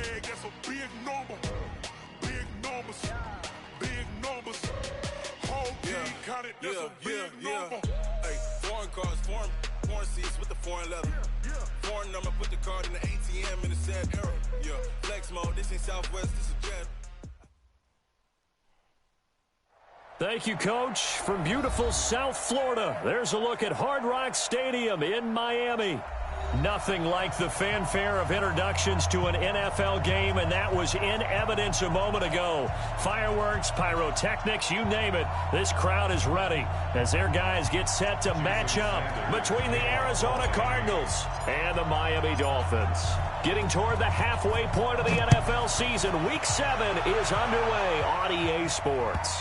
bag, that's a big number. Big numbers. Big numbers. Whole team counted, that's a big number. Hey, foreign cars, foreign seats with the foreign leather. Foreign number, put the card in the ATM in the sad era. Yeah, flex mode, this ain't Southwest, this is Jet. Thank you, Coach. From beautiful South Florida, there's a look at Hard Rock Stadium in Miami. Nothing like the fanfare of introductions to an NFL game, and that was in evidence a moment ago. Fireworks, pyrotechnics, you name it. This crowd is ready as their guys get set to match up between the Arizona Cardinals and the Miami Dolphins. Getting toward the halfway point of the NFL season, Week 7 is underway on EA Sports.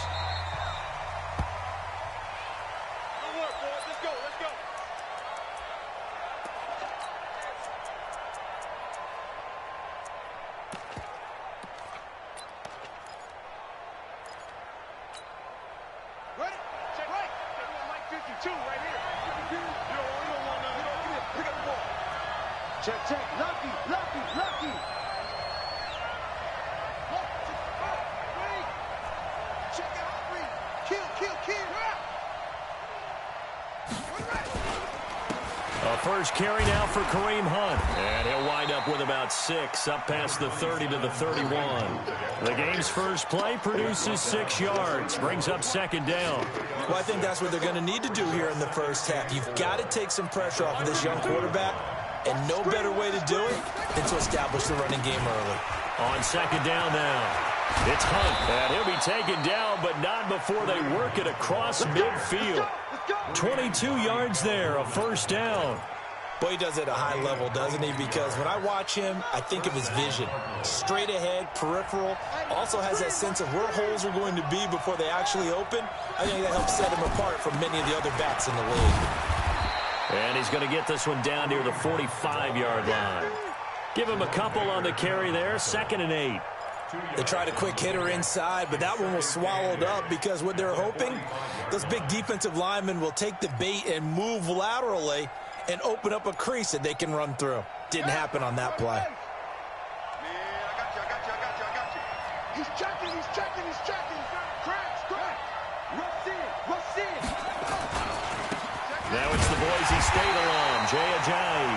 First carry now for Kareem Hunt, and he'll wind up with about 6, up past the 30 to the 31. The game's first play produces 6 yards, brings up second down. Well, I think that's what they're going to need to do here in the first half. You've got to take some pressure off of this young quarterback, and no better way to do it than to establish the running game early. On second down now, it's Hunt, and he'll be taken down, but not before they work it across midfield. 22 yards there, a first down. Boy, he does it at a high level, doesn't he? Because when I watch him, I think of his vision. Straight ahead, peripheral. Also has that sense of where holes are going to be before they actually open. I think that helps set him apart from many of the other backs in the league. And he's going to get this one down near the 45-yard line. Give him a couple on the carry there, 2nd and 8. They tried a quick hitter inside, but that one was swallowed up because what they're hoping, those big defensive linemen will take the bait and move laterally and open up a crease that they can run through. Didn't happen on that play. Man, I got you. He's checking. Cracks. Rush in. Now it's the Boise State alum, Jay Ajayi.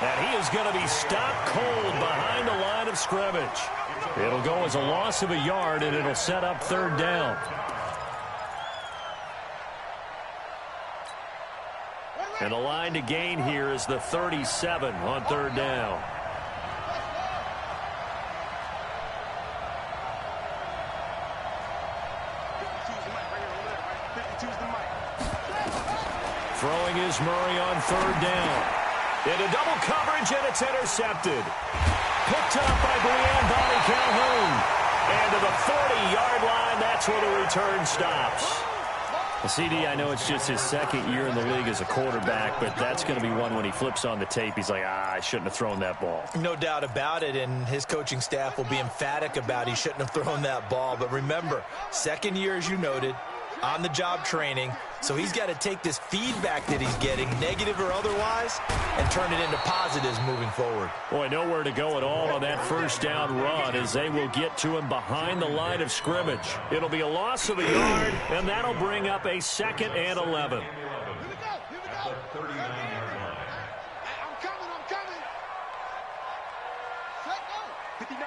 And he is going to be stopped cold behind the line of scrimmage. It'll go as a loss of a yard, and it'll set up third down. And the line to gain here is the 37 on third down. Throwing is Murray on third down. Into double coverage, and it's intercepted. Picked up by Brian Bobby Calhoun. And to the 40-yard line, that's where the return stops. CD, I know it's just his second year in the league as a quarterback, but that's going to be one when he flips on the tape. He's like, I shouldn't have thrown that ball. No doubt about it, and his coaching staff will be emphatic about he shouldn't have thrown that ball. But remember, second year, as you noted, on-the-job training, so he's got to take this feedback that he's getting, negative or otherwise, and turn it into positives moving forward. Boy, nowhere to go at all on that first down run as they will get to him behind the line of scrimmage. It'll be a loss of a yard, and that'll bring up a 2nd and 11. Here we go. I'm coming. Set go. 59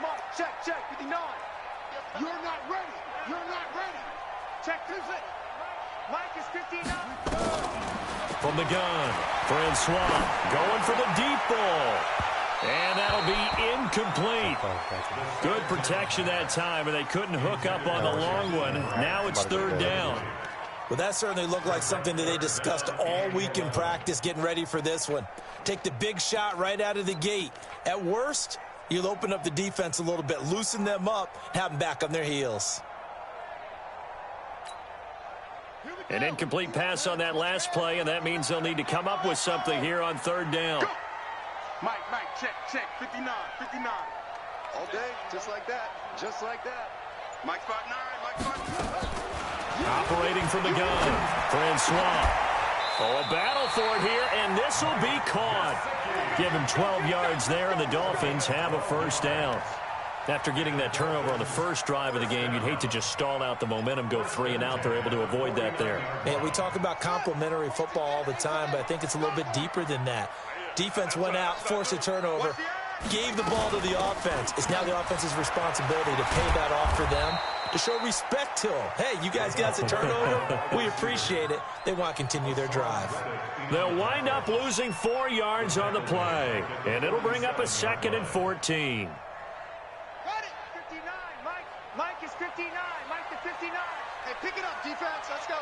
mark. Check, 59. You're not ready. Check 2 6. Mike is 59. From the gun, Francois going for the deep ball. And that'll be incomplete. Good protection that time, and they couldn't hook up on the long one. Now it's third down. Well, that certainly looked like something that they discussed all week in practice, getting ready for this one. Take the big shot right out of the gate. At worst, you'll open up the defense a little bit, loosen them up, have them back on their heels. An incomplete pass on that last play, and that means they'll need to come up with something here on third down. Mike, check, 59. All day, just like that. Mike 5'9", Operating from the gun, Francois. Oh, a battle for it here, and this will be caught. Give him 12 yards there, and the Dolphins have a first down. After getting that turnover on the first drive of the game, you'd hate to just stall out the momentum, go 3 and out. They're able to avoid that there. Man, we talk about complementary football all the time, but I think it's a little bit deeper than that. Defense went out, forced a turnover, gave the ball to the offense. It's now the offense's responsibility to pay that off for them, to show respect to them. Hey, you guys got a turnover? We appreciate it. They want to continue their drive. They'll wind up losing 4 yards on the play, and it'll bring up a 2nd and 14. Mike is 59. Mike to 59. Hey, pick it up, defense. Let's go.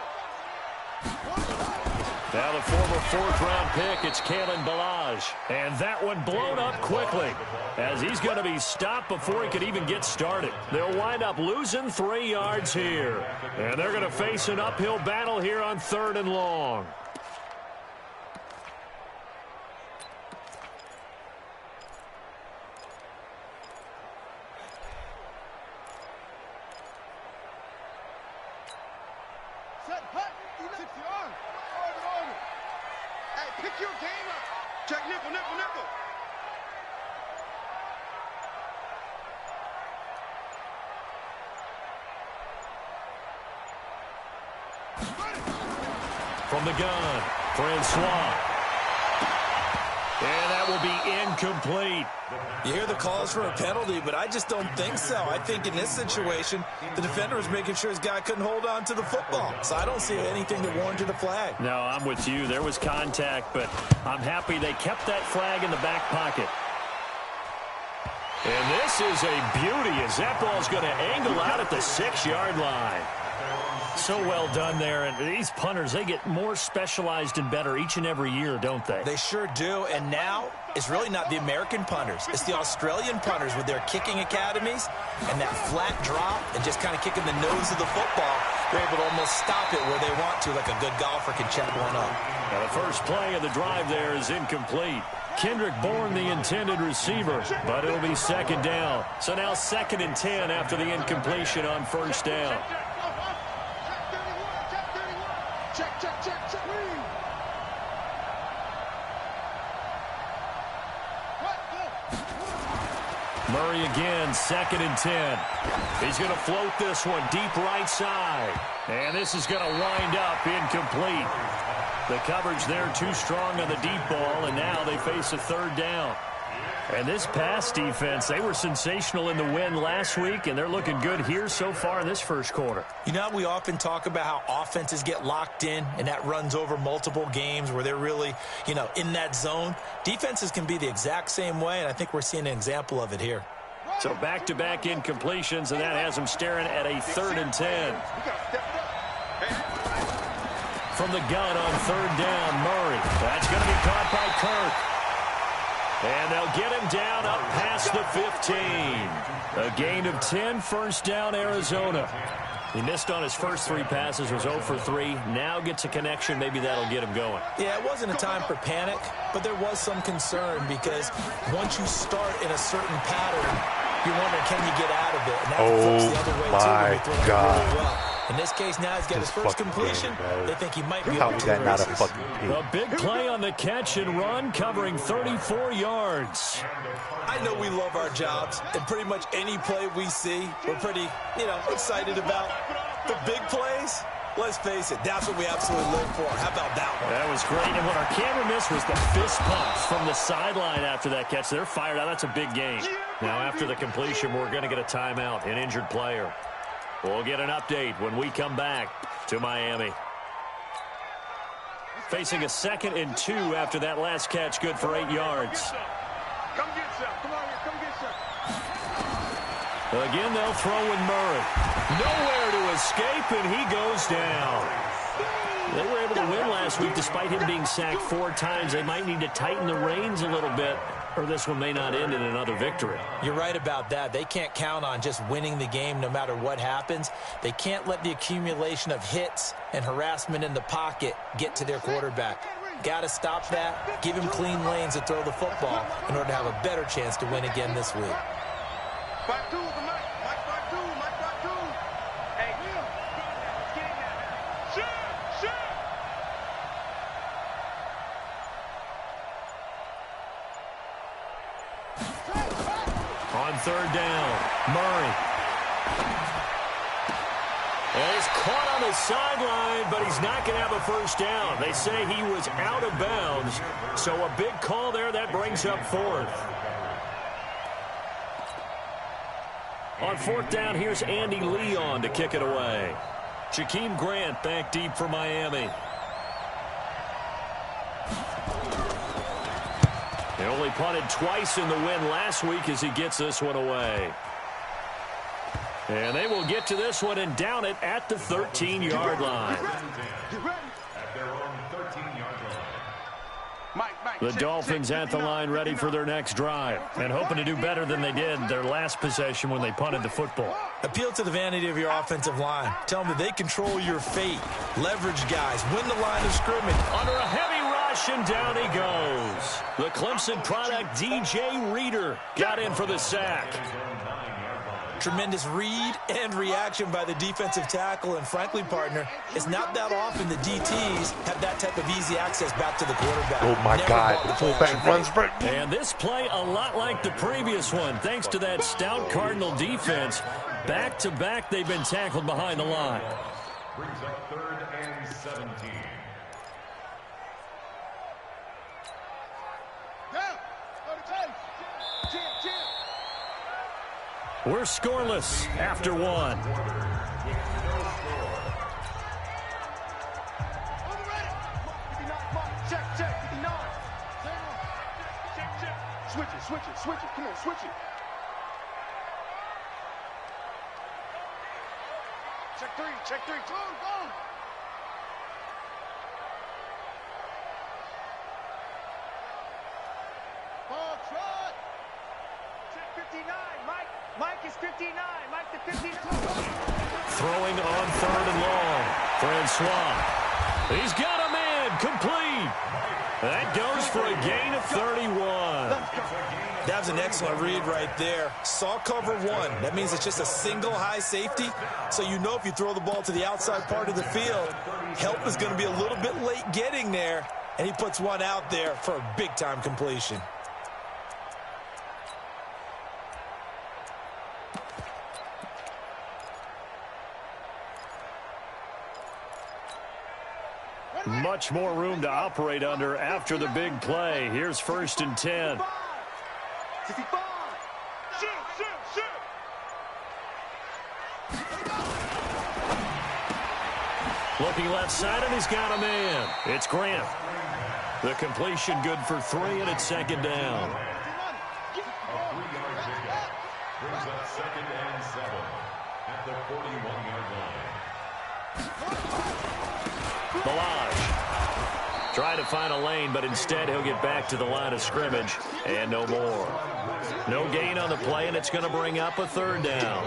Now the former 4th-round pick, it's Kalen Ballage. And that one blown up quickly, as he's going to be stopped before he could even get started. They'll wind up losing 3 yards here. And they're going to face an uphill battle here on 3rd and long. Pick your game up. Check nickel, nickel, nickel. From the gun, Francois. And that will be incomplete. You hear the calls for a penalty, but I just don't think so. I think in this situation, the defender was making sure his guy couldn't hold on to the football. So I don't see anything that warranted a flag. No, I'm with you. There was contact, but I'm happy they kept that flag in the back pocket. And this is a beauty as that ball's going to angle out at the 6-yard line. So well done there. And these punters, they get more specialized and better each and every year, don't they? They sure do. And now it's really not the American punters. It's the Australian punters with their kicking academies and that flat drop and just kind of kicking the nose of the football. They're able to almost stop it where they want to, like a good golfer can check one up. Now the first play of the drive there is incomplete. Kendrick Bourne, the intended receiver, but it'll be 2nd down. So now 2nd and 10 after the incompletion on 1st down. Check. Murray again, 2nd and 10. He's going to float this one deep right side. And this is going to wind up incomplete. The coverage there too strong on the deep ball, and now they face a 3rd down. And this pass defense, they were sensational in the win last week, and they're looking good here so far in this first quarter. You know, we often talk about how offenses get locked in, and that runs over multiple games where they're really, in that zone. Defenses can be the exact same way, and I think we're seeing an example of it here. So back-to-back incompletions, and that has them staring at a 3rd and 10. From the gun on 3rd down, Murray. That's going to be caught by Kirk. And they'll get him down up past the 15. A gain of 10, 1st down, Arizona. He missed on his first 3 passes, was 0 for 3. Now gets a connection. Maybe that'll get him going. Yeah, it wasn't a time for panic, but there was some concern because once you start in a certain pattern, you're wondering, can you get out of it? And that flips the other way, too, when you throw it really well. In this case, now he's got his first completion. They think he might be able to that not a fucking team? A big play on the catch and run, covering 34 yards. I know we love our jobs, and pretty much any play we see, we're pretty, excited about. The big plays, let's face it, that's what we absolutely live for. How about that one? That was great, and what our camera missed was the fist pump from the sideline after that catch. They're fired out. That's a big gain. Now, after the completion, we're going to get a timeout, an injured player. We'll get an update when we come back to Miami. Facing a 2nd and 2 after that last catch, good for 8 yards. Come get some. Come on here. Come get some. Again, they'll throw in Murray. Nowhere to escape, and he goes down. They were able to win last week despite him being sacked 4 times. They might need to tighten the reins a little bit, or this one may not end in another victory. You're right about that. They can't count on just winning the game no matter what happens. They can't let the accumulation of hits and harassment in the pocket get to their quarterback. Got to stop that, give him clean lanes to throw the football in order to have a better chance to win again this week. Back to the Mike. Mike back to. Hey, let's get in there. Shoot. on third down. Murray. And he's caught on the sideline, but he's not going to have a first down. They say he was out of bounds, so a big call there. That brings up fourth. On fourth down, here's Andy Leon to kick it away. Jakeem Grant back deep for Miami. They only punted twice in the win last week as he gets this one away. And they will get to this one and down it at the 13-yard line. The Dolphins at the line ready for their next drive and hoping to do better than they did their last possession when they punted the football. Appeal to the vanity of your offensive line. Tell them that they control your fate. Leverage guys. Win the line of scrimmage. Under a heavy rush, and down he goes. The Clemson product, DJ Reader, got in for the sack. Tremendous read and reaction by the defensive tackle. And frankly, partner, it's not that often the DTs have that type of easy access back to the quarterback. Oh, my God. The fullback runs right. And this play a lot like the previous one. Thanks to that stout Cardinal defense. Back-to-back, they've been tackled behind the line. Brings up 3rd and 17. We're scoreless after one. Check, 59. Switch it. Come on, switch it. Check three. Go. Ball trot. Check 59, Mike. Mike is 59. Mike the 59. Throwing on 3rd and long. Francois. He's got a man. Complete. That goes for a gain of 31. That was an excellent read right there. Saw cover one. That means it's just a single high safety. So you know if you throw the ball to the outside part of the field, help is going to be a little bit late getting there. And he puts one out there for a big-time completion. Much more room to operate under after the big play. Here's 1st and 10. Looking left side, and he's got a man. It's Grant. The completion good for 3, and it's 2nd down. A 3-yard pickup. Brings up 2nd and 7 at the 41-yard line. Balaj trying to find a lane, but instead he'll get back to the line of scrimmage, and no more. No gain on the play, and it's going to bring up a 3rd down.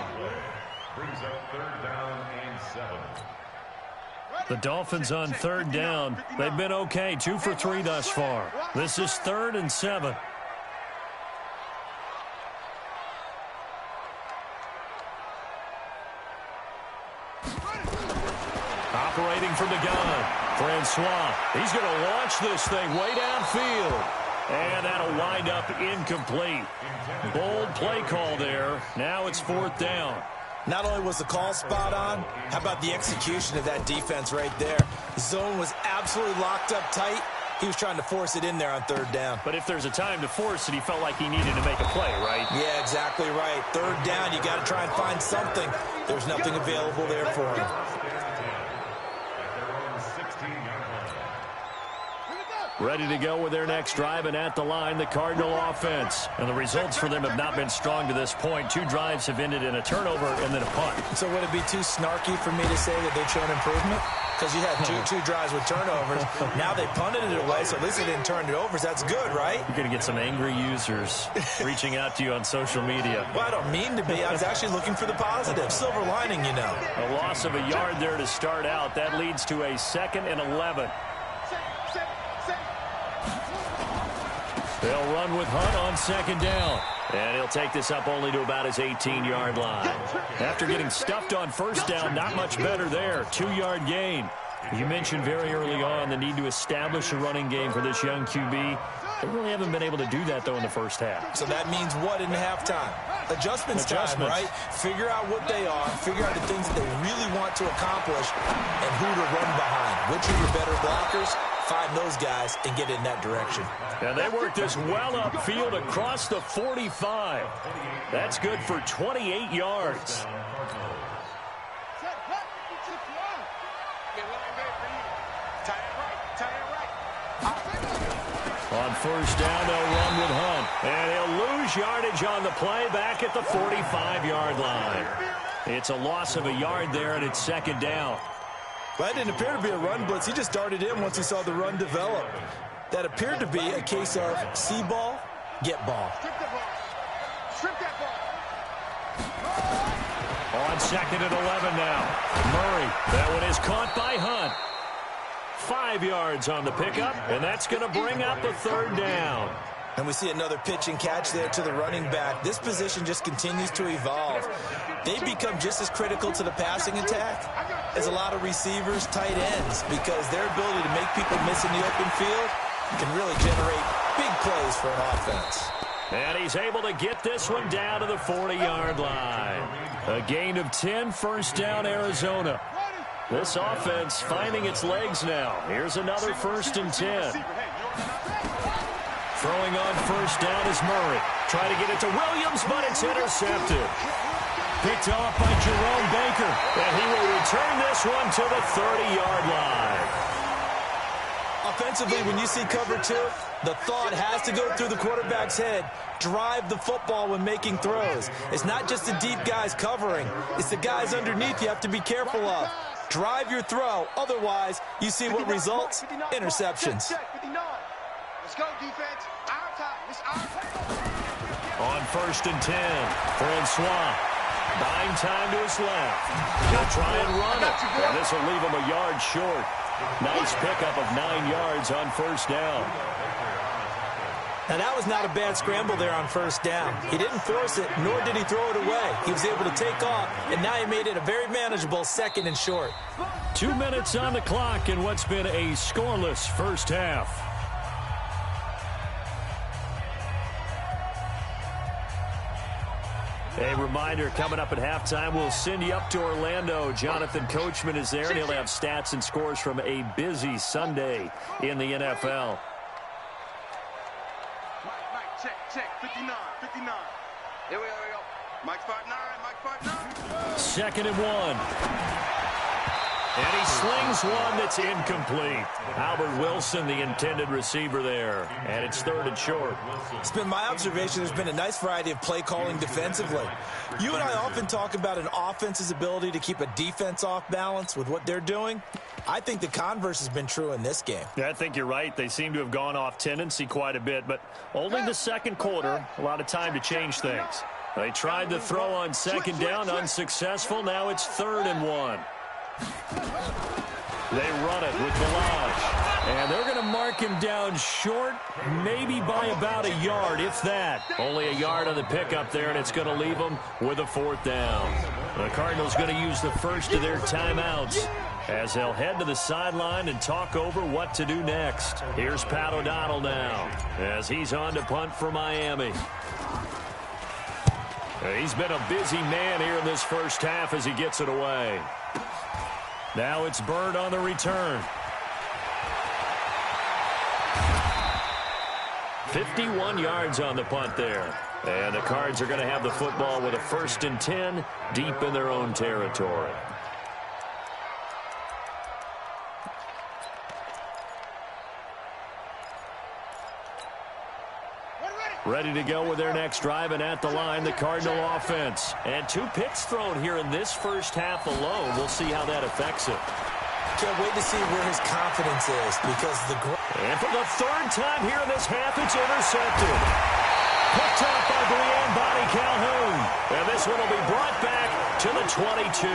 Brings up 3rd down and 7. The Dolphins on 3rd down. They've been okay, 2 for 3 thus far. This is 3rd and 7. Operating from the gun, Francois. He's going to launch this thing way downfield. And that'll wind up incomplete. Bold play call there. Now it's 4th down. Not only was the call spot on, how about the execution of that defense right there? The zone was absolutely locked up tight. He was trying to force it in there on 3rd down. But if there's a time to force it, he felt like he needed to make a play, right? Yeah, exactly right. 3rd down, you got to try and find something. There's nothing available there for him. Ready to go with their next drive, and at the line, the Cardinal offense. And the results for them have not been strong to this point. 2 drives have ended in a turnover and then a punt. So would it be too snarky for me to say that they've shown improvement? Because you had two drives with turnovers. Now they punted it away, so at least they didn't turn it over. So that's good, right? You're going to get some angry users reaching out to you on social media. Well, I don't mean to be. I was actually looking for the positive. Silver lining, you know. A loss of a yard there to start out. That leads to a 2nd and 11. They'll run with Hunt on 2nd down. And he'll take this up only to about his 18-yard line. After getting stuffed on 1st down, not much better there. 2-yard gain. You mentioned very early on the need to establish a running game for this young QB. They really haven't been able to do that, though, in the first half. So that means what in halftime? Adjustments time, right? Figure out what they are, figure out the things that they really want to accomplish, and who to run behind. Which are your better blockers? Find those guys and get in that direction. And they work this well upfield across the 45. That's good for 28 yards. On first down, they'll run with Hunt. And he'll lose yardage on the play back at the 45-yard line. It's a loss of a yard there, and it's second down. Well, that didn't appear to be a run blitz. He just darted in once he saw the run develop. That appeared to be a case of see ball, get ball. Strip the ball. Strip that ball. On second and 11 now. Murray. That one is caught by Hunt. 5 yards on the pickup, and that's going to bring up a third down. And we see another pitch and catch there to the running back. This position just continues to evolve. They become just as critical to the passing attack as a lot of receivers, tight ends, because their ability to make people miss in the open field can really generate big plays for an offense. And he's able to get this one down to the 40-yard line. A gain of 10, first down, Arizona. This offense finding its legs now. Here's another first and 10. Throwing on first down is Murray. Trying to get it to Williams, but it's intercepted. Picked off by Jerome Baker. And he will return this one to the 30-yard line. Offensively, when you see cover two, the thought has to go through the quarterback's head. Drive the football when making throws. It's not just the deep guys covering. It's the guys underneath you have to be careful of. Drive your throw. Otherwise, you see what results? Interceptions. Let's go, defense. Our time. It's our time. On first and 10, Francois. Buying time to his left. He'll try and run it. And this will leave him a yard short. Nice pickup of 9 yards on first down. Now, that was not a bad scramble there on first down. He didn't force it, nor did he throw it away. He was able to take off, and now he made it a very manageable second and short. 2 minutes on the clock in what's been a scoreless first half. A reminder, coming up at halftime, we'll send you up to Orlando. Jonathan Coachman is there, and he'll have stats and scores from a busy Sunday in the NFL. Check, 59. Here we go. Mike's 5'9", Mike's 5'9". Second and 1. And he slings one that's incomplete. Albert Wilson, the intended receiver there. And it's third and short. It's been my observation there's been a nice variety of play calling defensively. You and I often talk about an offense's ability to keep a defense off balance with what they're doing. I think the converse has been true in this game. Yeah, I think you're right. They seem to have gone off tendency quite a bit, but only the second quarter, a lot of time to change things. They tried to throw on second down, unsuccessful. Now it's third and 1. They run it with Balaj. And they're going to mark him down short, maybe by about a yard, if that. Only a yard on the pickup there, and it's going to leave them with a fourth down. The Cardinals going to use the first of their timeouts as they'll head to the sideline and talk over what to do next. Here's Pat O'Donnell now as he's on to punt for Miami. He's been a busy man here in this first half as he gets it away. Now it's Bird on the return. 51 yards on the punt there. And the Cards are going to have the football with a first and 10 deep in their own territory. Ready to go with their next drive, and at the line, the Cardinal offense. And 2 picks thrown here in this first half alone. We'll see how that affects it. Can't wait to see where his confidence is because And for the third time here in this half, it's intercepted. Picked off by Brianne Bonnie Calhoun. And this one will be brought back to the 22.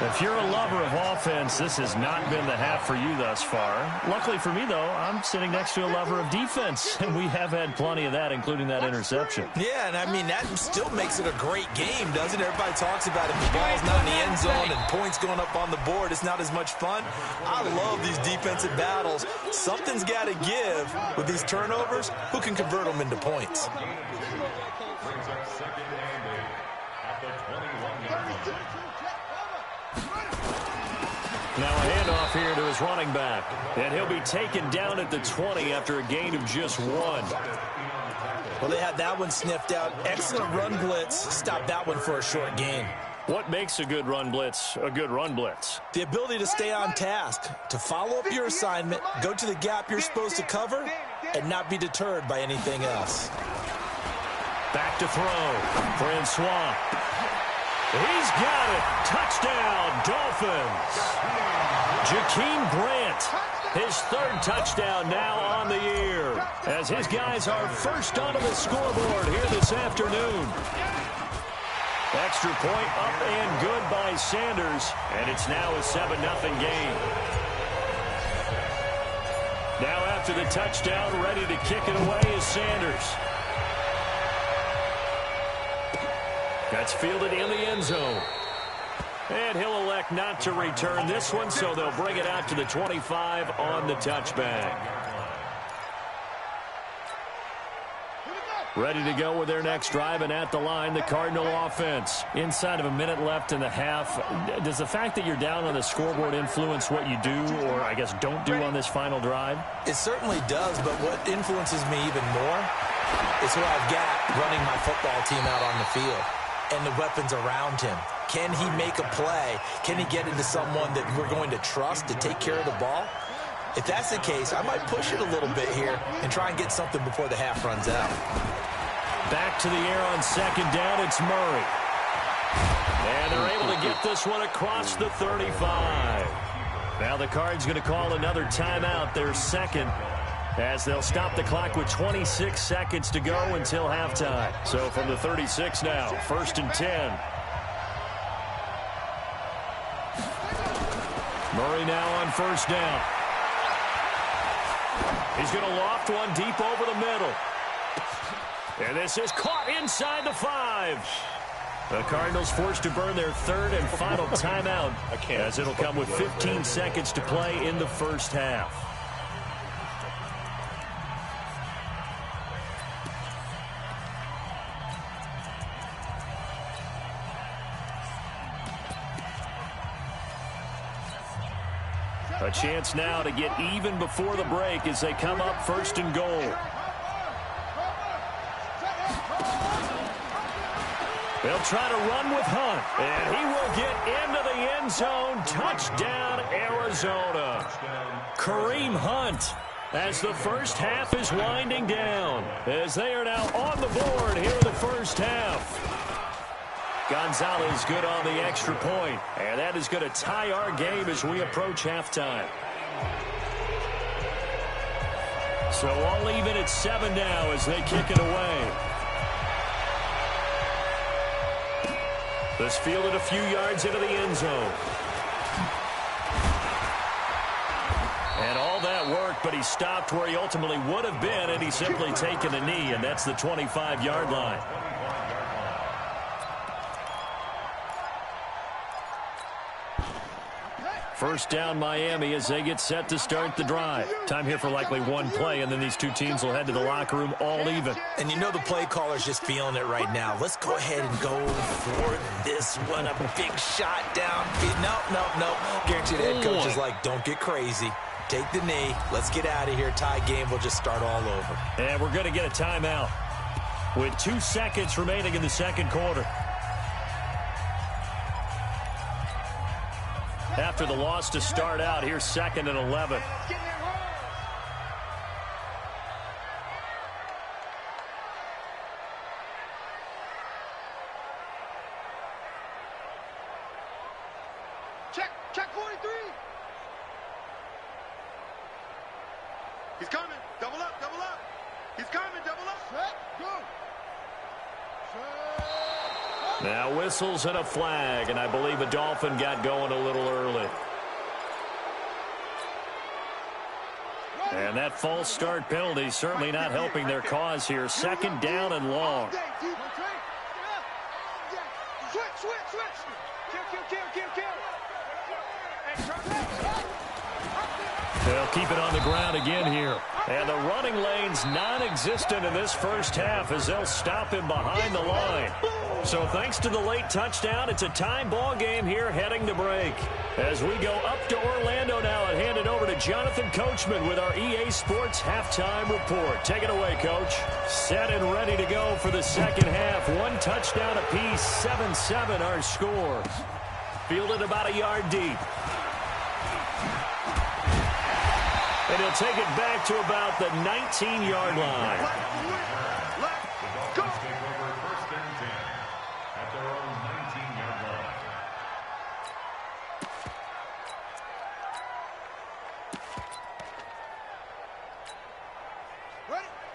If you're a lover of offense, this has not been the half for you thus far. Luckily for me, though, I'm sitting next to a lover of defense, and we have had plenty of that, including that interception. Yeah, and I mean, that still makes it a great game, doesn't it? Everybody talks about if the ball's not in the end zone and points going up on the board, it's not as much fun. I love these defensive battles. Something's got to give with these turnovers. Who can convert them into points? Brings up second and 8 at the 21-yard line. Now a handoff here to his running back. And he'll be taken down at the 20 after a gain of just 1. Well, they had that one sniffed out. Excellent run blitz. Stop that one for a short gain. What makes a good run blitz a good run blitz? The ability to stay on task, to follow up your assignment, go to the gap you're supposed to cover, and not be deterred by anything else. Back to throw. Francois. He's got it. Touchdown, Dolphins. Jakeem Grant, his 3rd touchdown now on the year, as his guys are first onto the scoreboard here this afternoon. Extra point up and good by Sanders, and it's now a 7-0 game. Now after the touchdown, ready to kick it away is Sanders. That's fielded in the end zone. And he'll elect not to return this one, so they'll bring it out to the 25 on the touchback. Ready to go with their next drive, and at the line, the Cardinal offense. Inside of a minute left in the half, does the fact that you're down on the scoreboard influence what you do, or I guess don't do on this final drive? It certainly does, but what influences me even more is who I've got running my football team out on the field and the weapons around him. Can he make a play? Can he get into someone that we're going to trust to take care of the ball? If that's the case, I might push it a little bit here and try and get something before the half runs out. Back to the air on second down, it's Murray. And they're able to get this one across the 35. Now the Cards going to call another timeout, their second, as they'll stop the clock with 26 seconds to go until halftime. So from the 36 now, 1st and 10. Murray now on 1st down. He's going to loft one deep over the middle. And this is caught inside the 5. The Cardinals forced to burn their 3rd and final timeout, as it'll come with 15 seconds to play in the first half. A chance now to get even before the break as they come up 1st and goal. They'll try to run with Hunt, and he will get into the end zone. Touchdown, Arizona. Kareem Hunt, as the first half is winding down, as they are now on the board here in the first half. Gonzalez good on the extra point, and that is going to tie our game as we approach halftime. So all even at 7 now as they kick it away. This fielded a few yards into the end zone. And all that worked, but he stopped where he ultimately would have been, and he's simply taken a knee, and that's the 25-yard line. First down, Miami, as they get set to start the drive. Time here for likely one play, and then these two teams will head to the locker room all even. And you know the play caller's just feeling it right now. Let's go ahead and go for this one. A big shot down. Nope. Guarantee the head coach is like, don't get crazy. Take the knee. Let's get out of here. Tie game. We'll just start all over. And we're going to get a timeout with 2 seconds remaining in the second quarter. After the loss to start out, here's 2nd and 11. Check 43. He's coming. Double up. He's coming. Double up. Set, go. Set, go. Now whistles and a flag, and I believe a Dolphin got going a little early. And that false start penalty certainly not helping their cause here. Second down and long. They'll keep it on the ground again here. And the running lane's non-existent in this first half as they'll stop him behind the line. So thanks to the late touchdown, it's a time ball game here heading to break. As we go up to Orlando now and hand it over to Jonathan Coachman with our EA Sports halftime report. Take it away, Coach. Set and ready to go for the second half. One touchdown apiece, 7-7 our score. Fielded about a yard deep. And he'll take it back to about the 19-yard line. Dolphins take over first and 10 at their own 19-yard line.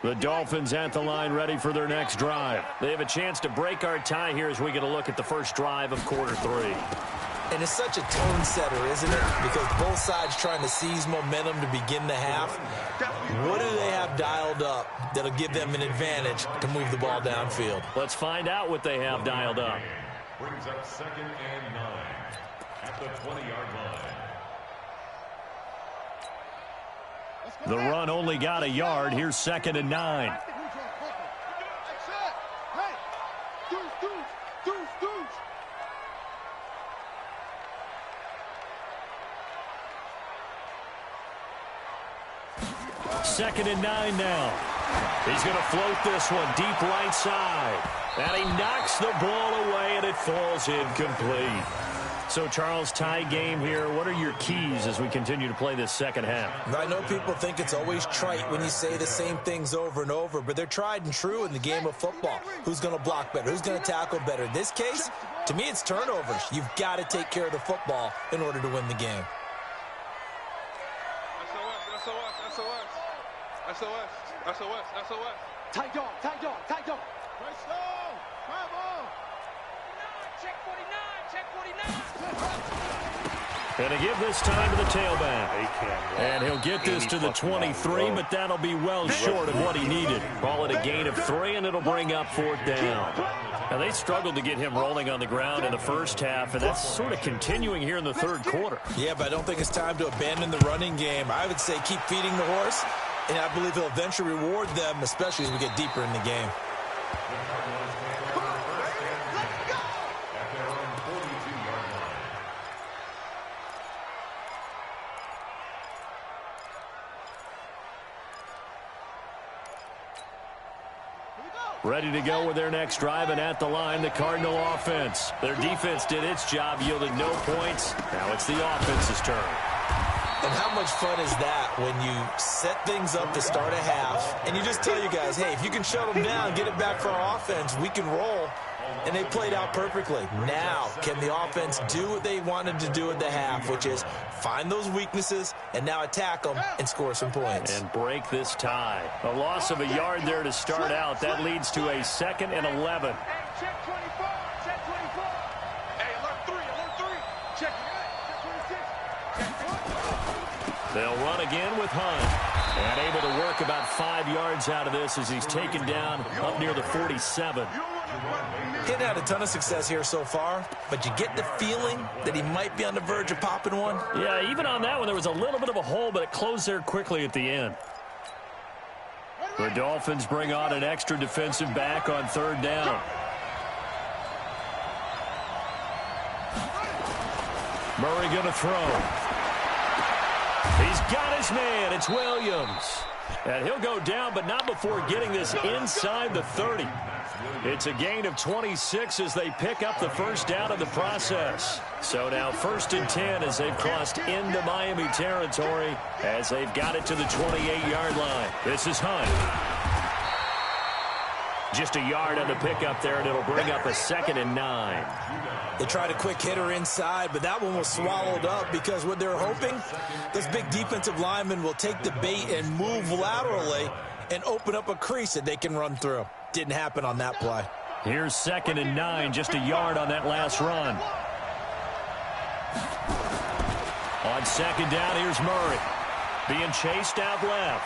The Dolphins at the line ready for their next drive. They have a chance to break our tie here as we get a look at the first drive of quarter 3. And it's such a tone setter, isn't it? Because both sides trying to seize momentum to begin the half. What do they have dialed up that'll give them an advantage to move the ball downfield? Let's find out what they have dialed up. Brings up 2nd and 9 at the 20-yard line. The run only got a yard. Here's 2nd and 9. Second and 9 now. He's going to float this one deep right side. And he knocks the ball away, and it falls incomplete. So, Charles, tie game here. What are your keys as we continue to play this second half? I know people think it's always trite when you say the same things over and over, but they're tried and true in the game of football. Who's going to block better? Who's going to tackle better? In this case, to me, it's turnovers. You've got to take care of the football in order to win the game. SOS. Tight dog. Right slow. Bravo. Check 49. And to give this time to the tailback. And he'll get this to the 23, but that'll be well short of what he needed. Call it a gain of 3, and it'll bring up 4th down. Now, they struggled to get him rolling on the ground in the first half, and that's sort of continuing here in the third quarter. Yeah, but I don't think it's time to abandon the running game. I would say keep feeding the horse, and I believe he'll eventually reward them, especially as we get deeper in the game. Ready to go with their next drive, and at the line, the Cardinal offense. Their defense did its job, yielded no points. Now it's the offense's turn. And how much fun is that when you set things up to start a half, and you just tell you guys, hey, if you can shut them down, get it back for our offense, we can roll. And they played out perfectly. Now, can the offense do what they wanted to do at the half, which is find those weaknesses and now attack them and score some points. And break this tie. A loss of a yard there to start out. That leads to a 2nd and 11. Hey, check 24. Check 24. Hey, alert 3. Check 26. They'll run again with Hunt. And able to work about 5 yards out of this as he's taken down up near the 47. He'd had a ton of success here so far, but you get the feeling that he might be on the verge of popping one. Yeah, even on that one, there was a little bit of a hole, but it closed there quickly at the end. The Dolphins bring on an extra defensive back on 3rd down. Murray going to throw. He's got his man. It's Williams. And he'll go down, but not before getting this inside the 30. It's a gain of 26 as they pick up the first down in the process. So now 1st and 10 as they've crossed into Miami territory as they've got it to the 28-yard line. This is Hunt. Just a yard on the pickup there, and it'll bring up a 2nd and 9. They tried a quick hitter inside, but that one was swallowed up because what they're hoping, those big defensive linemen will take the bait and move laterally and open up a crease that they can run through. Didn't happen on that play. Here's 2nd and 9, just a yard on that last run. On 2nd down, here's Murray. Being chased out left.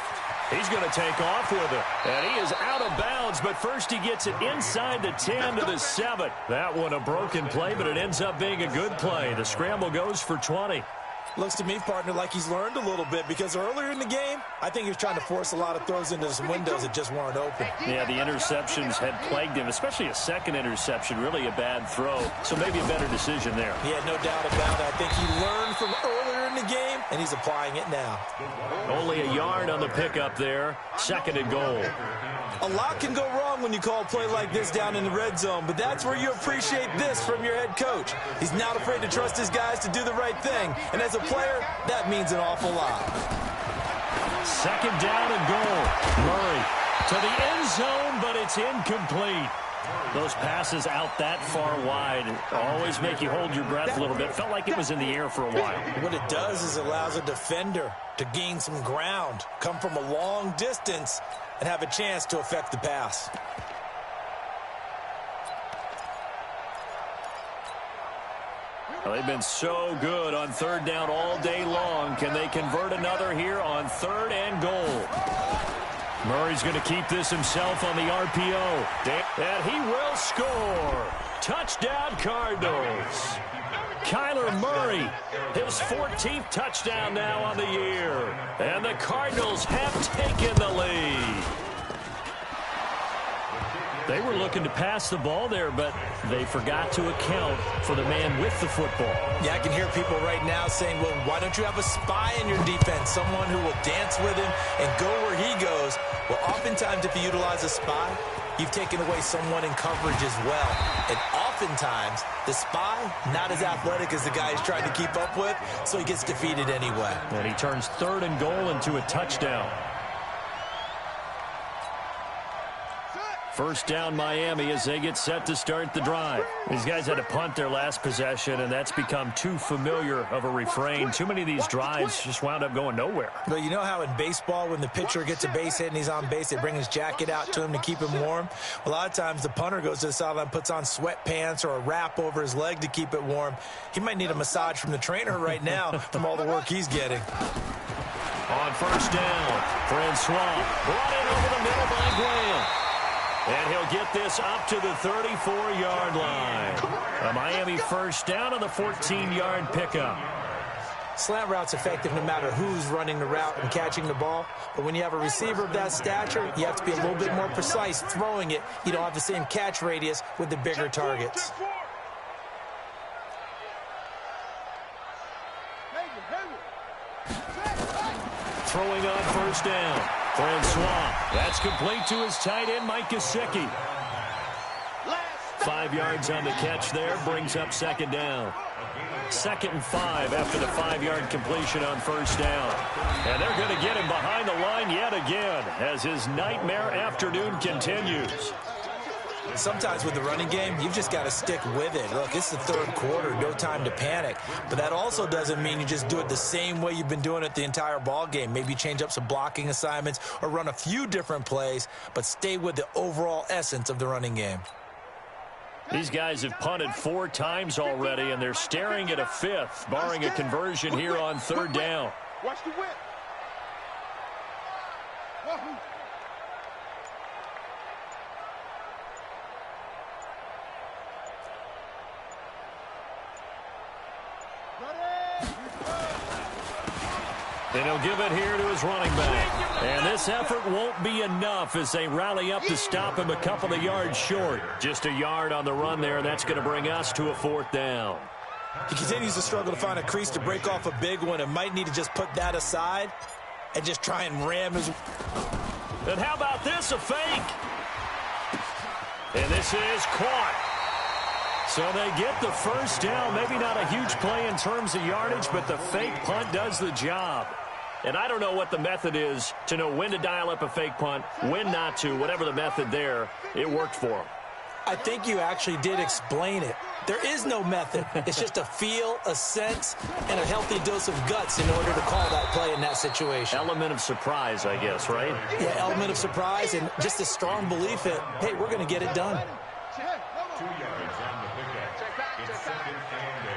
He's going to take off with it. And he is out of bounds, but first he gets it inside the 10 to the 7. That one a broken play, but it ends up being a good play. The scramble goes for 20. Looks to me, partner, like he's learned a little bit, because earlier in the game, I think he was trying to force a lot of throws into some windows that just weren't open. Yeah, the interceptions had plagued him, especially a second interception, really a bad throw. So maybe a better decision there. Yeah, no doubt about it. I think he learned from earlier in the game, and he's applying it now. Only a yard on the pickup there. 2nd and goal. A lot can go wrong when you call a play like this down in the red zone, but that's where you appreciate this from your head coach. He's not afraid to trust his guys to do the right thing, and as a player, that means an awful lot. 2nd down and goal. Murray to the end zone, but it's incomplete. Those passes out that far wide always make you hold your breath a little bit. Felt like it was in the air for a while. What it does is it allows a defender to gain some ground, come from a long distance, and have a chance to affect the pass. Well, they've been so good on 3rd down all day long. Can they convert another here on 3rd and goal? Murray's going to keep this himself on the RPO. And he will score. Touchdown, Cardinals. Kyler Murray, his 14th touchdown now on the year. And the Cardinals have taken the lead. They were looking to pass the ball there, but they forgot to account for the man with the football. Yeah, I can hear people right now saying, well, why don't you have a spy in your defense, someone who will dance with him and go where he goes? Well, oftentimes if you utilize a spy, you've taken away someone in coverage as well. And oftentimes, the spy, not as athletic as the guy he's trying to keep up with, so he gets defeated anyway. And he turns 3rd and goal into a touchdown. 1st down Miami as they get set to start the drive. These guys had to punt their last possession, and that's become too familiar of a refrain. Too many of these drives just wound up going nowhere. But you know how in baseball, when the pitcher gets a base hit and he's on base, they bring his jacket out to him to keep him warm? A lot of times the punter goes to the sideline, puts on sweatpants or a wrap over his leg to keep it warm. He might need a massage from the trainer right now from all the work he's getting. On 1st down, Francois brought in over the middle by Graham. And he'll get this up to the 34-yard line. A Miami 1st down on the 14-yard pickup. Slant route's effective no matter who's running the route and catching the ball. But when you have a receiver of that stature, you have to be a little bit more precise throwing it. You don't have the same catch radius with the bigger targets. Throwing on 1st down. Francois. That's complete to his tight end, Mike Gesicki. 5 yards on the catch there. Brings up 2nd down. 2nd and 5 after the 5-yard completion on 1st down. And they're going to get him behind the line yet again as his nightmare afternoon continues. Sometimes with the running game, you've just got to stick with it. Look, it's the 3rd quarter, no time to panic. But that also doesn't mean you just do it the same way you've been doing it the entire ball game. Maybe change up some blocking assignments or run a few different plays, but stay with the overall essence of the running game. These guys have punted 4 times already, and they're staring at a 5th, barring a conversion here on 3rd down. Watch the whip. And he'll give it here to his running back. And this effort won't be enough as they rally up to stop him a couple of yards short. Just a yard on the run there. That's going to bring us to a 4th down. He continues to struggle to find a crease to break off a big one and might need to just put that aside and just try and ram his... And how about this, a fake? And this is caught. So they get the 1st down. Maybe not a huge play in terms of yardage, but the fake punt does the job. And I don't know what the method is to know when to dial up a fake punt, when not to, whatever the method there, it worked for them. I think you actually did explain it. There is no method. It's just a feel, a sense, and a healthy dose of guts in order to call that play in that situation. Element of surprise, I guess, right? Yeah, element of surprise and just a strong belief that, hey, we're going to get it done. 2 yards on the pickup. It's second and 8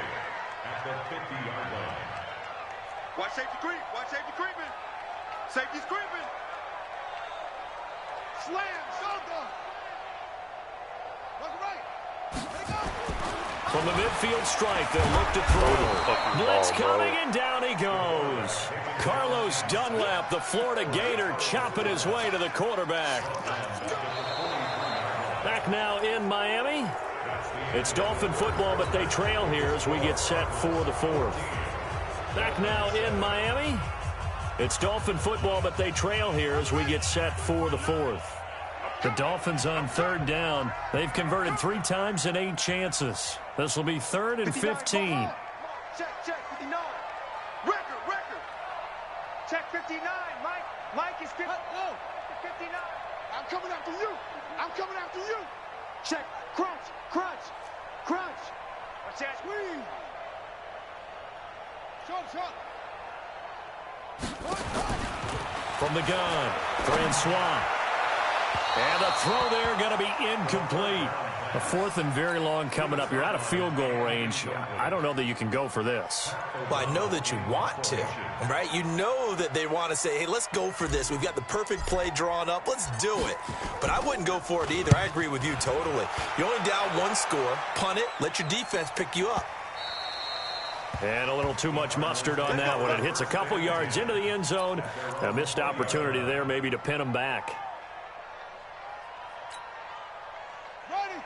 at the 50-yard line. Watch safety creep. Watch safety creeping. Safety's creeping. Slam. Shotgun. Look right. Take off. From the midfield stripe, they'll look to throw. Blitz coming, and down he goes. Carlos Dunlap, the Florida Gator, chopping his way to the quarterback. Back now in Miami. It's Dolphin football, but they trail here as we get set for the fourth. Back now in Miami. It's Dolphin football, but they trail here as we get set for the fourth. The Dolphins on third down. They've converted 3 times in 8 chances. This will be 3rd and 15. Check, 59. Record. Check 59. Mike is 59. I'm coming after you. Check, crunch. Watch that squeeze. Shot. From the gun, Francois. And the throw there going to be incomplete. A 4th and very long coming up. You're out of field goal range. I don't know that you can go for this. Well, I know that you want to, right? You know that they want to say, hey, let's go for this. We've got the perfect play drawn up. Let's do it. But I wouldn't go for it either. I agree with you totally. You only down 1 score. Punt it. Let your defense pick you up. And a little too much mustard on that one. It hits a couple yards into the end zone. A missed opportunity there maybe to pin them back.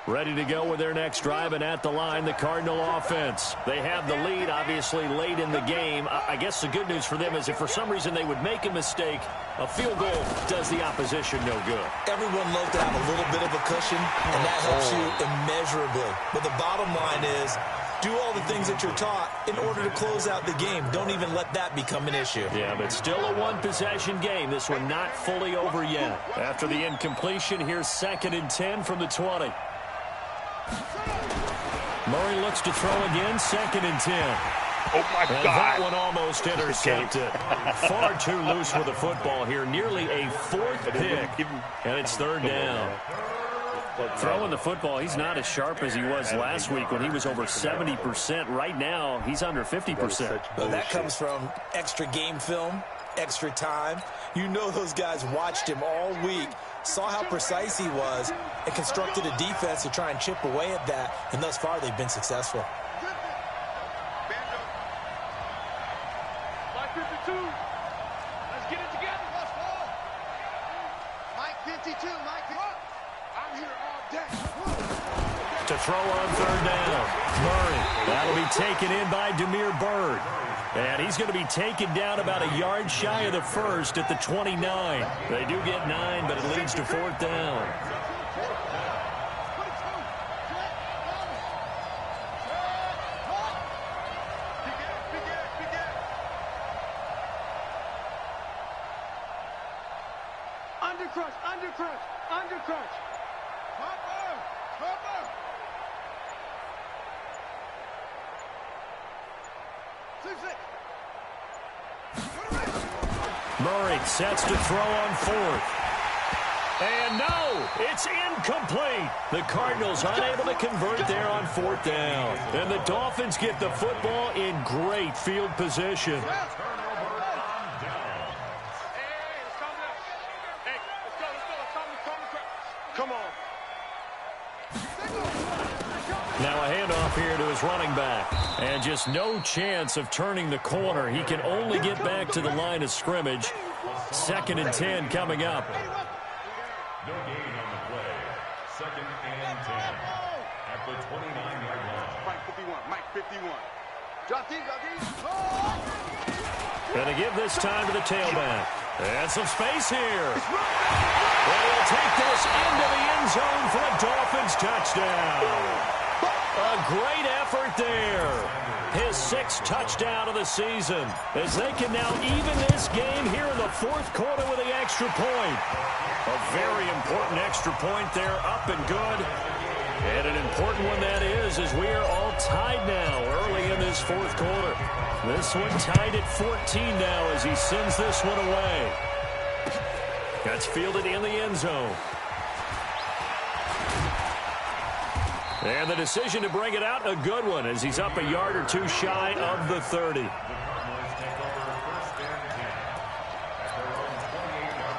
Ready to go with their next drive, and at the line, the Cardinal offense. They have the lead, obviously, late in the game. I guess the good news for them is if for some reason they would make a mistake, a field goal does the opposition no good. Everyone loves to have a little bit of a cushion, and that helps you immeasurably. But the bottom line is, do all the things that you're taught in order to close out the game. Don't even let that become an issue. Yeah, but still a 1-possession game. This one not fully over yet. After the incompletion, here's 2nd and 10 from the 20. Murray looks to throw again, 2nd and 10. Oh, my and God. That one almost intercepted. Far too loose with the football here. Nearly a 4th pick, and it's 3rd down. Throwing the football, he's not as sharp as he was last week when he was over 70%. Right now, he's under 50%. Well, that comes from extra game film, extra time. You know those guys watched him all week, saw how precise he was, and constructed a defense to try and chip away at that, and thus far they've been successful. Mike 52. Let's get it together. Let's go. Mike 52. I'm here all day. To throw on 3rd down. Murray. That'll be taken in by Damiere Byrd. And he's going to be taken down about a yard shy of the 1st at the 29. They do get 9, but it leads to 4th down. Undercrunch. Hopper. Murray sets to throw on 4th. And no, it's incomplete. The Cardinals unable to convert there on 4th down. And the Dolphins get the football in great field position. Come on. Now a handoff here to his running back. And just no chance of turning the corner. He can only get back to the line of scrimmage. 2nd and 10 coming up. No gain on the play. 2nd and 10 at the 29-yard line. Mike 51. Drop deep. And to give this time to the tailback. And some space here. And he'll take this into the end zone for a Dolphins touchdown. A great effort there. His 6th touchdown of the season as they can now even this game here in the 4th quarter with the extra point. A very important extra point there, up and good. And an important one that is, as we are all tied now early in this 4th quarter. This one tied at 14 now as he sends this one away. That's fielded in the end zone. And the decision to bring it out, a good one, as he's up a yard or two shy of the 30. The Cardinals take over 1st and 10 at their own 28-yard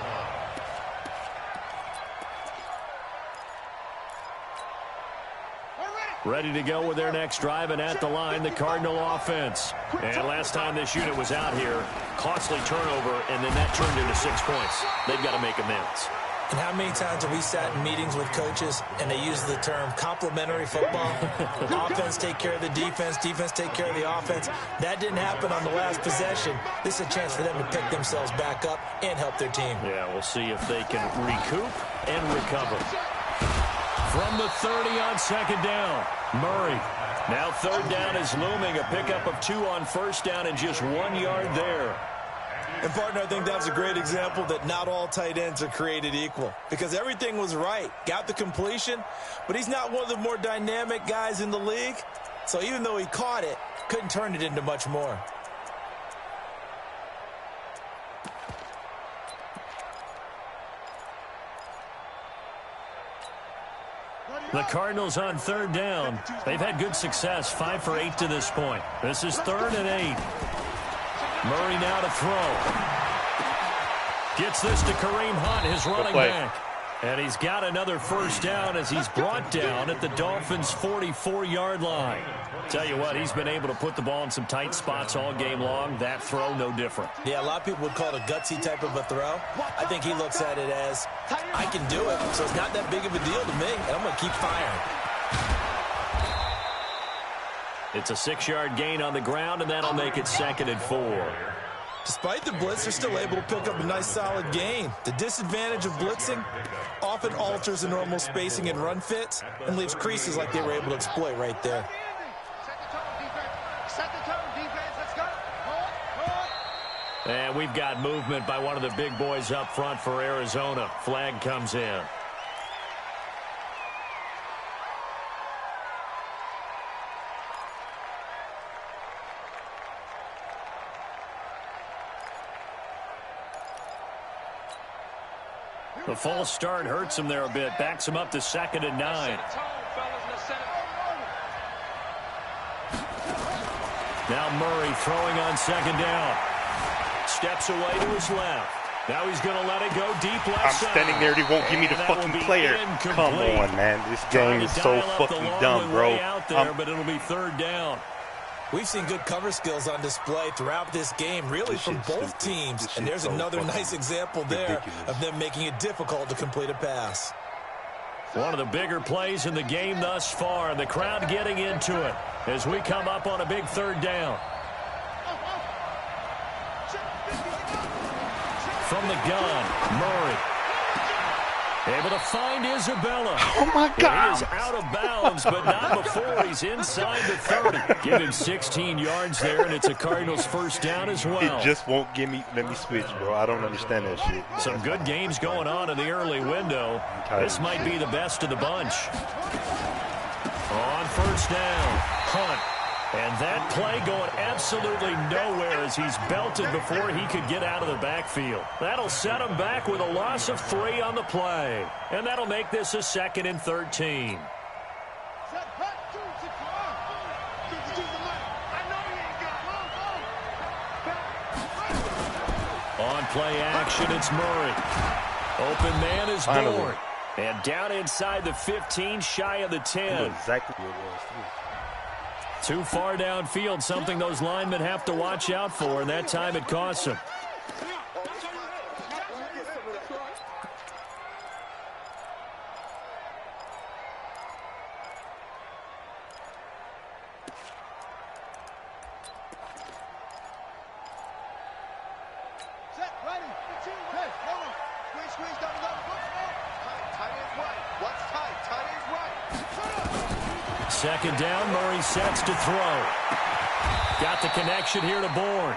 line. Ready to go with their next drive, and at the line, the Cardinal offense. And last time this unit was out here, costly turnover, and then that turned into 6 points. They've got to make amends. And how many times have we sat in meetings with coaches and they use the term complementary football? Offense take care of the defense, defense take care of the offense. That didn't happen on the last possession. This is a chance for them to pick themselves back up and help their team. Yeah, we'll see if they can recoup and recover. From the 30 on 2nd down, Murray. Now 3rd down is looming, a pickup of 2 on 1st down and just 1 yard there. And, partner, I think that's a great example that not all tight ends are created equal, because everything was right. Got the completion, but he's not one of the more dynamic guys in the league. So even though he caught it, couldn't turn it into much more. The Cardinals on 3rd down. They've had good success, 5 for 8 to this point. This is 3rd and 8. Murray now to throw. Gets this to Kareem Hunt, his running back. And he's got another 1st down as he's brought down at the Dolphins' 44-yard line. Tell you what, he's been able to put the ball in some tight spots all game long. That throw, no different. Yeah, a lot of people would call it a gutsy type of a throw. I think he looks at it as, I can do it, so it's not that big of a deal to me, and I'm going to keep firing. It's a 6-yard gain on the ground, and that'll make it 2nd and 4. Despite the blitz, they're still able to pick up a nice solid gain. The disadvantage of blitzing often alters the normal spacing and run fits and leaves creases like they were able to exploit right there. And we've got movement by one of the big boys up front for Arizona. Flag comes in. The false start hurts him there a bit. Backs him up to 2nd and 9. Now Murray throwing on 2nd down. Steps away to his left. Now he's going to let it go deep left side. I'm standing there. They won't give me the fucking player. Come on, man. This game is so fucking dumb, bro. Out there, but it'll be 3rd down. We've seen good cover skills on display throughout this game, really from both teams. And there's another nice example there of them making it difficult to complete a pass. One of the bigger plays in the game thus far. The crowd getting into it as we come up on a big 3rd down. From the gun, Murray. Able to find Isabella. Oh, my God. He is out of bounds, but not before he's inside the 30. Give him 16 yards there, and it's a Cardinals 1st down as well. It just won't give me – let me switch, bro. I don't understand that shit. Some good games going on in the early window. This might be the best of the bunch. On 1st down, Hunt. And that play going absolutely nowhere as he's belted before he could get out of the backfield. That'll set him back with a loss of 3 on the play. And that'll make this a 2nd and 13. On play action, it's Murray. Open man is Bourne. And down inside the 15, shy of the 10. Exactly what it was, too. Too far downfield, something those linemen have to watch out for, and that time it costs them. Second down, Murray sets to throw. Got the connection here to Bourne.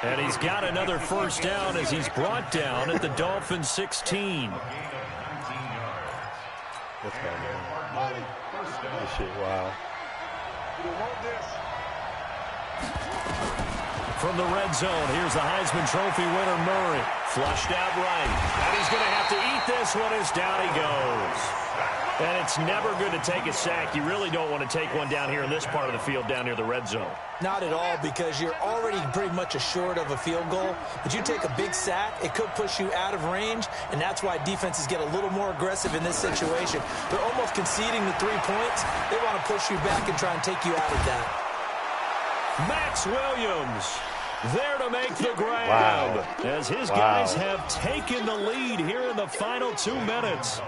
And he's got another 1st down as he's brought down at the Dolphins' 16. That's kind of this shit, wow. From the red zone, here's the Heisman Trophy winner, Murray. Flushed out right. And he's going to have to eat this one as down he goes. And it's never good to take a sack. You really don't want to take one down here in this part of the field, down near the red zone. Not at all, because you're already pretty much assured of a field goal. But you take a big sack, it could push you out of range, and that's why defenses get a little more aggressive in this situation. They're almost conceding the 3 points. They want to push you back and try and take you out of that. Max Williams there to make the grab. As his guys have taken the lead here in the final 2 minutes.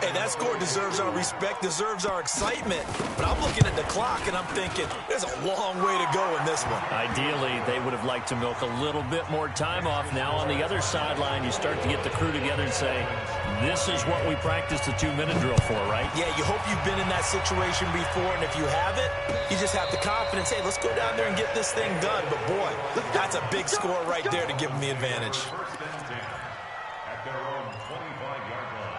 Hey, that score deserves our respect, deserves our excitement. But I'm looking at the clock, and I'm thinking, there's a long way to go in this one. Ideally, they would have liked to milk a little bit more time off. Now on the other sideline, you start to get the crew together and say, this is what we practiced the 2-minute drill for, right? Yeah, you hope you've been in that situation before, and if you haven't, you just have the confidence, hey, let's go down there and get this thing done. But, boy, that's a big score right there to give them the advantage. At their own 25-yard line.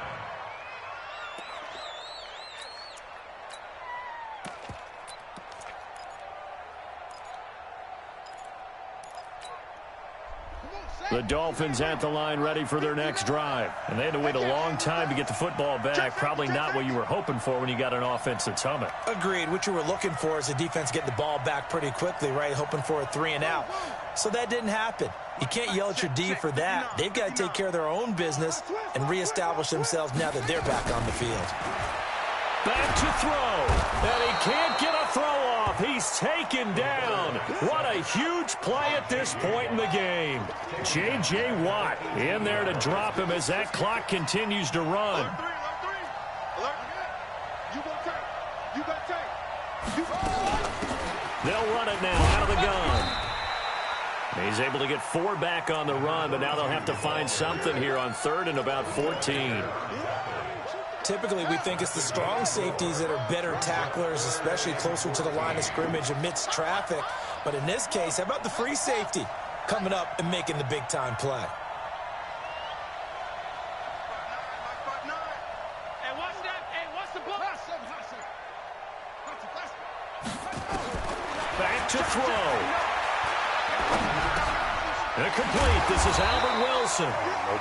The Dolphins at the line ready for their next drive. And they had to wait a long time to get the football back. Probably not what you were hoping for when you got an offense that's humming. Agreed. What you were looking for is the defense getting the ball back pretty quickly, right? Hoping for a 3 and out. So that didn't happen. You can't yell at your D for that. They've got to take care of their own business and reestablish themselves now that they're back on the field. Back to throw. And he can't get a throw off. He's taken down. What a huge play at this point in the game. J.J. Watt in there to drop him as that clock continues to run. They'll run it now out of the gun. He's able to get 4 back on the run, but now they'll have to find something here on 3rd and about 14. Typically, we think it's the strong safeties that are better tacklers, especially closer to the line of scrimmage amidst traffic. But in this case, how about the free safety coming up and making the big-time play? Hey, watch that. Hey, watch the ball. Back to throw. Incomplete. This is Albert Wilson.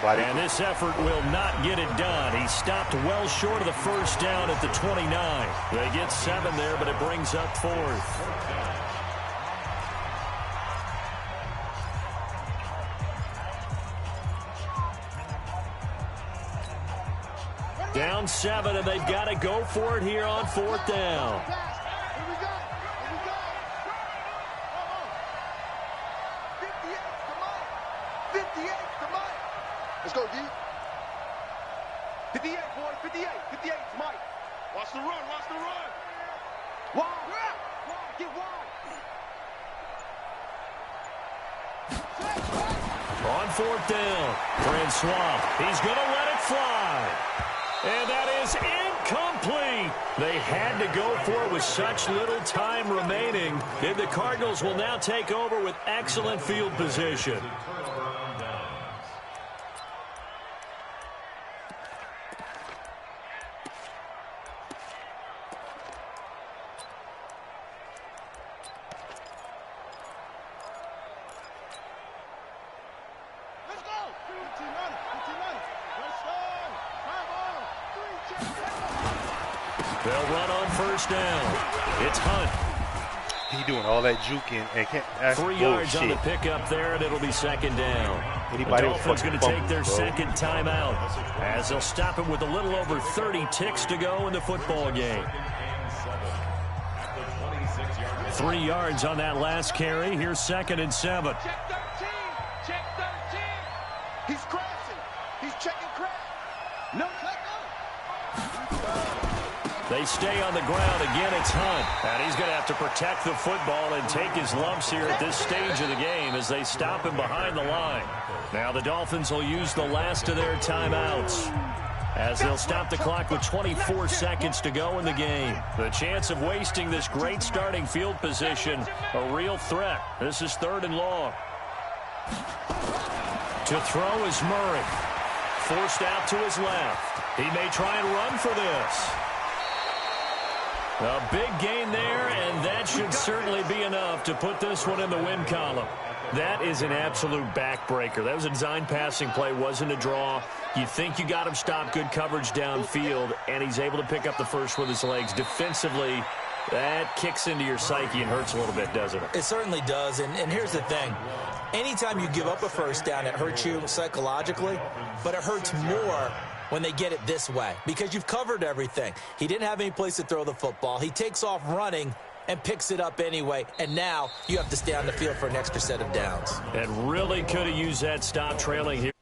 And this effort will not get it done. He stopped well short of the first down at the 29. They get 7 there, but it brings up 4th. Down 7, and they've got to go for it here on 4th down. Let's go, D. 58, boys, 58. 58, Mike. Watch the run, watch the run. Wide, get wide. On 4th down, Francois. He's going to let it fly. And that is incomplete. They had to go for it with such little time remaining. And the Cardinals will now take over with excellent field position. They'll run on 1st down. It's Hunt. He doing all that juking and can't. 3 yards on the pickup there, and it'll be 2nd down. The Dolphins going to take their 2nd timeout as they'll stop it with a little over 30 ticks to go in the football game. 3 yards on that last carry. Here's 2nd and 7. Check 13. Check 13. He's crashing. He's checking crash. No, let go. They stay on the ground. Again, it's Hunt. And he's going to have to protect the football and take his lumps here at this stage of the game as they stop him behind the line. Now the Dolphins will use the last of their timeouts as they'll stop the clock with 24 seconds to go in the game. The chance of wasting this great starting field position, a real threat. This is 3rd and long. To throw is Murray. Forced out to his left. He may try and run for this. A big gain there, and that should certainly be enough to put this one in the win column. That is an absolute backbreaker. That was a design passing play, wasn't a draw. You think you got him stopped, good coverage downfield, and he's able to pick up the first with his legs. Defensively, that kicks into your psyche and hurts a little bit, doesn't it? It certainly does, and here's the thing. Anytime you give up a first down, it hurts you psychologically, but it hurts more when they get it this way because you've covered everything. He didn't have any place to throw the football. He takes off running and picks it up anyway, and now you have to stay on the field for an extra set of downs. And really could have used that stop trailing here.